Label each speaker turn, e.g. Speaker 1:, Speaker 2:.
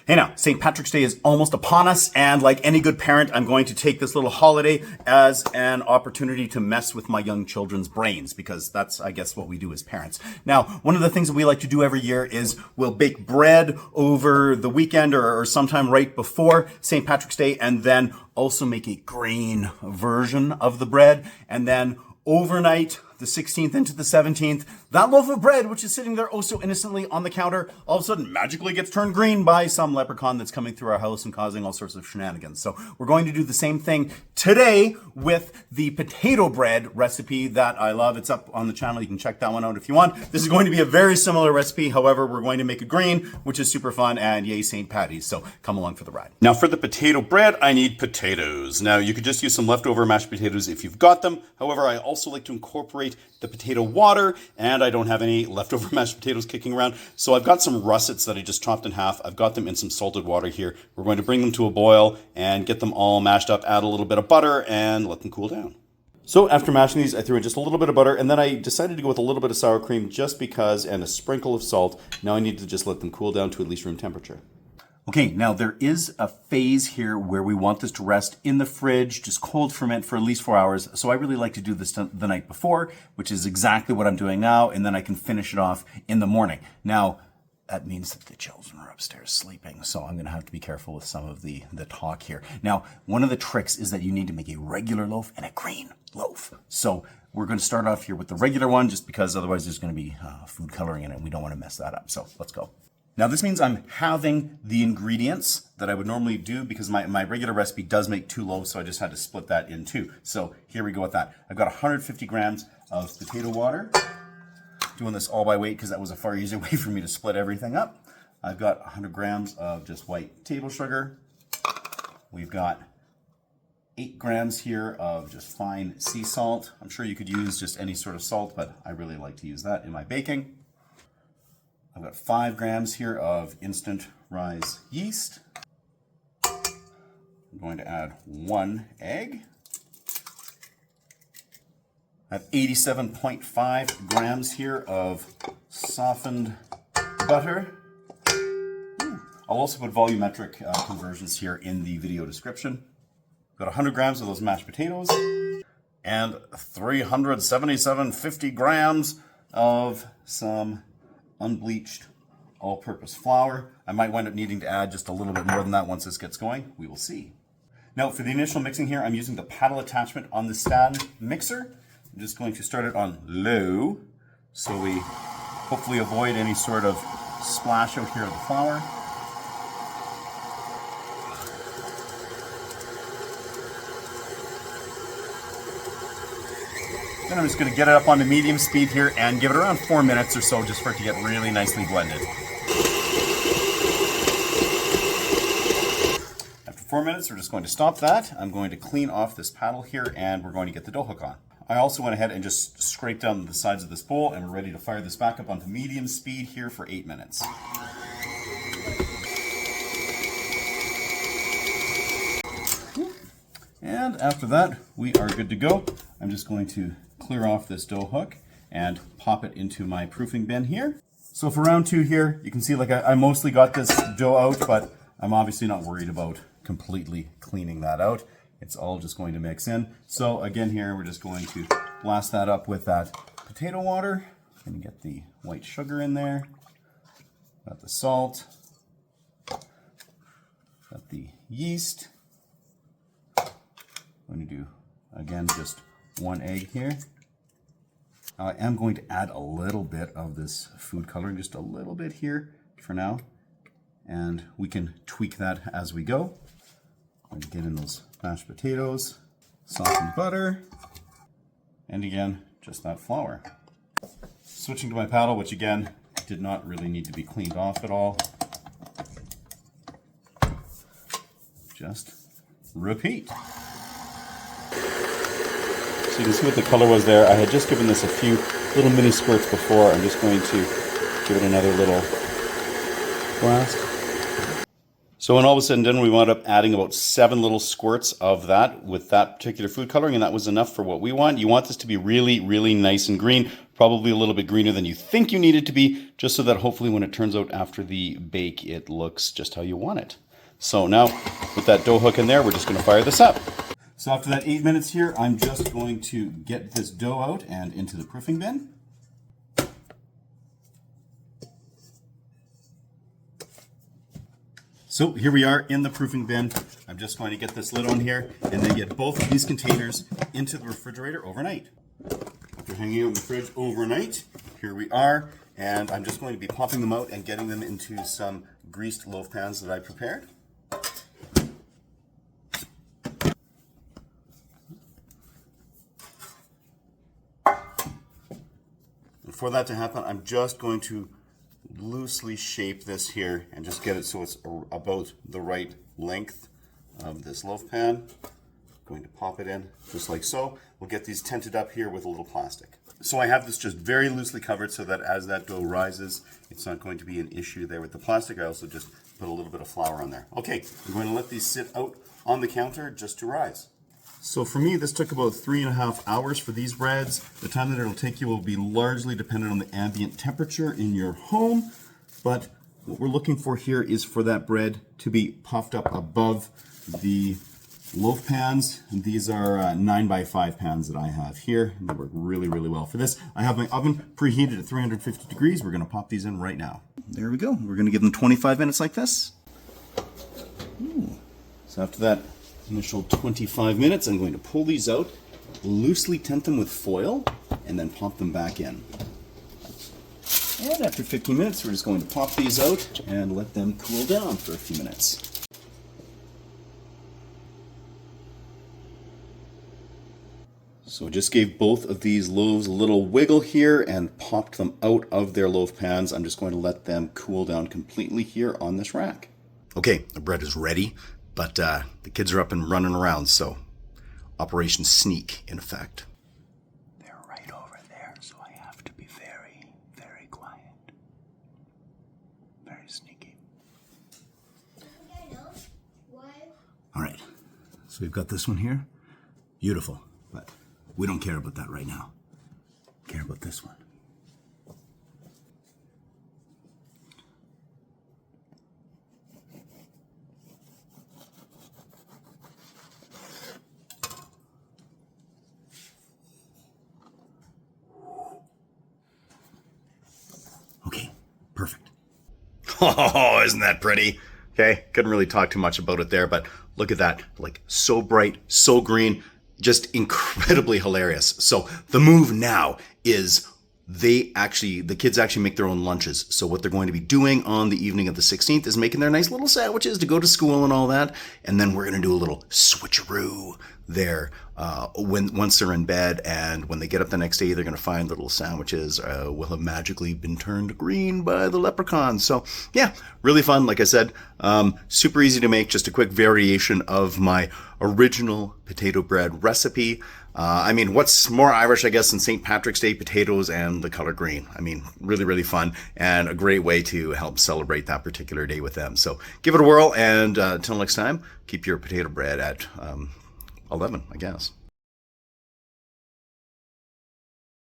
Speaker 1: Hey now, St. Patrick's Day is almost upon us, and like any good parent, I'm going to take this little holiday as an opportunity to mess with my young children's brains, because that's, I guess, what we do as parents. Now, one of the things that we like to do every year is we'll bake bread over the weekend or sometime right before St. Patrick's Day, and then also make a grain version of the bread, and then overnight, the 16th into the 17th, that loaf of bread, which is sitting there oh so innocently on the counter, all of a sudden magically gets turned green by some leprechaun that's coming through our house and causing all sorts of shenanigans. So we're going to do the same thing today with the potato bread recipe that I love. It's up on the channel. You can check that one out if you want. This is going to be a very similar recipe. However, we're going to make it green, which is super fun, and yay St. Patty's. So come along for the ride. Now for the potato bread, I need potatoes. Now you could just use some leftover mashed potatoes if you've got them. However, I also like to incorporate the potato water, and I don't have any leftover mashed potatoes kicking around. So I've got some russets that I just chopped in half. I've got them in some salted water here. We're going to bring them to a boil and get them all mashed up, add a little bit of butter, and let them cool down. So after mashing these, I threw in just a little bit of butter, and then I decided to go with a little bit of sour cream just because, and a sprinkle of salt. Now I need to just let them cool down to at least room temperature. Okay, now there is a phase here where we want this to rest in the fridge, just cold ferment for at least 4 hours. So I really like to do this the night before, which is exactly what I'm doing now, and then I can finish it off in the morning. Now, that means that the children are upstairs sleeping, so I'm gonna have to be careful with some of the talk here. Now, one of the tricks is that you need to make a regular loaf and a green loaf. So we're gonna start off here with the regular one, just because otherwise there's gonna be food coloring in it, and we don't wanna mess that up. So let's go. Now this means I'm halving the ingredients that I would normally do, because my regular recipe does make 2 loaves, so I just had to split that in 2. So here we go with that. I've got 150 grams of potato water. Doing this all by weight because that was a far easier way for me to split everything up. I've got 100 grams of just white table sugar. We've got 8 grams here of just fine sea salt. I'm sure you could use just any sort of salt, but I really like to use that in my baking. I've got 5 grams here of instant rise yeast. I'm going to add 1 egg. I have 87.5 grams here of softened butter. I'll also put volumetric conversions here in the video description. I've got 100 grams of those mashed potatoes and 377.50 grams of some unbleached all-purpose flour. I might wind up needing to add just a little bit more than that once this gets going. We will see. Now for the initial mixing here, I'm using the paddle attachment on the stand mixer. I'm just going to start it on low, so we hopefully avoid any sort of splash out here of the flour. Then I'm just going to get it up onto medium speed here and give it around 4 minutes or so just for it to get really nicely blended. After 4 minutes, we're just going to stop that. I'm going to clean off this paddle here, and we're going to get the dough hook on. I also went ahead and just scraped down the sides of this bowl, and we're ready to fire this back up onto medium speed here for 8 minutes. And after that, we are good to go. I'm just going to clear off this dough hook and pop it into my proofing bin here. So for round 2 here, you can see like I mostly got this dough out, but I'm obviously not worried about completely cleaning that out. It's all just going to mix in. So again here, we're just going to blast that up with that potato water. I'm going to get the white sugar in there. Got the salt. Got the yeast. I'm going to do, again, just 1 egg here. I am going to add a little bit of this food coloring, just a little bit here for now. And we can tweak that as we go. I'm going to get in those mashed potatoes, softened butter, and again, just that flour. Switching to my paddle, which again, did not really need to be cleaned off at all. Just repeat. So you can see what the color was there. I had just given this a few little mini squirts before. I'm just going to give it another little blast. So when all was said and done, we wound up adding about 7 little squirts of that with that particular food coloring, and that was enough for what we want. You want this to be really, really nice and green, probably a little bit greener than you think you need it to be, just so that hopefully when it turns out after the bake, it looks just how you want it. So now, with that dough hook in there, we're just going to fire this up. So after that 8 minutes here, I'm just going to get this dough out and into the proofing bin. So here we are in the proofing bin. I'm just going to get this lid on here and then get both of these containers into the refrigerator overnight. After hanging out in the fridge overnight, here we are, and I'm just going to be popping them out and getting them into some greased loaf pans that I prepared. And for that to happen, I'm just going to loosely shape this here and just get it so it's about the right length of this loaf pan. Going to pop it in just like so. We'll get these tented up here with a little plastic. So I have this just very loosely covered so that as that dough rises, it's not going to be an issue there with the plastic. I also just put a little bit of flour on there. Okay, I'm going to let these sit out on the counter just to rise. So for me, this took about 3.5 hours for these breads. The time that it'll take you will be largely dependent on the ambient temperature in your home, but what we're looking for here is for that bread to be puffed up above the loaf pans. And these are 9x5 pans that I have here. They work really, really well for this. I have my oven preheated at 350 degrees. We're going to pop these in right now. There we go. We're going to give them 25 minutes like this. Ooh. So after that initial 25 minutes, I'm going to pull these out, loosely tent them with foil, and then pop them back in. And after 15 minutes, we're just going to pop these out and let them cool down for a few minutes. So I just gave both of these loaves a little wiggle here and popped them out of their loaf pans. I'm just going to let them cool down completely here on this rack. Okay, the bread is ready. But the kids are up and running around, so Operation Sneak in effect. They're right over there, so I have to be very, very quiet. Very sneaky. All right, so we've got this one here. Beautiful, but we don't care about that right now. We care about this one. Okay, perfect. Oh, isn't that pretty? Okay, couldn't really talk too much about it there, but look at that. Like, so bright, so green, just incredibly hilarious. So the move now is the kids actually make their own lunches. So what they're going to be doing on the evening of the 16th is making their nice little sandwiches to go to school and all that. And then we're going to do a little switcheroo there once they're in bed, and when they get up the next day, they're going to find little sandwiches will have magically been turned green by the leprechauns. So yeah, really fun. Like I said, super easy to make, just a quick variation of my original potato bread recipe. I mean, what's more Irish, I guess, than St. Patrick's Day potatoes and the color green? I mean, really, really fun and a great way to help celebrate that particular day with them. So give it a whirl, and until next time, keep your potato bread at 11, I guess.